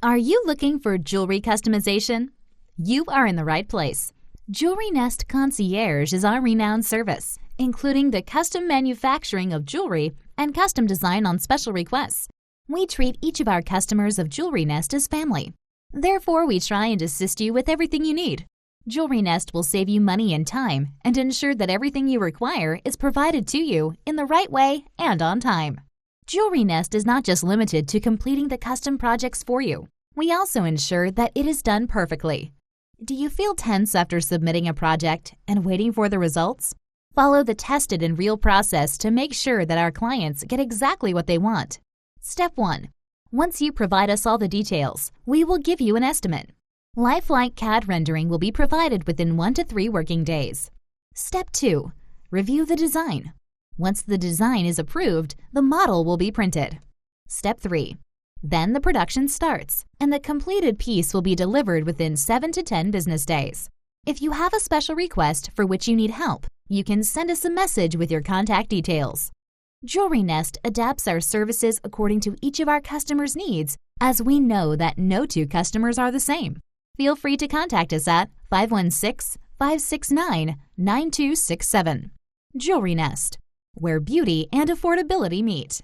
Are you looking for jewelry customization? You are in the right place. JewelryNest Concierge is our renowned service, including the custom manufacturing of jewelry and custom design on special requests. We treat each of our customers of JewelryNest as family. Therefore, we try and assist you with everything you need. JewelryNest will save you money and time and ensure that everything you require is provided to you in the right way and on time. JewelryNest is not just limited to completing the custom projects for you. We also ensure that it is done perfectly. Do you feel tense after submitting a project and waiting for the results? Follow the tested and real process to make sure that our clients get exactly what they want. Step 1. Once you provide us all the details, we will give you an estimate. Lifelike CAD rendering will be provided within 1 to 3 working days. Step 2. Review the design. Once the design is approved, the model will be printed. Step 3. Then the production starts, and the completed piece will be delivered within 7 to 10 business days. If you have a special request for which you need help, you can send us a message with your contact details. JewelryNest adapts our services according to each of our customers' needs, as we know that no two customers are the same. Feel free to contact us at 516-569-9267. JewelryNest, where beauty and affordability meet.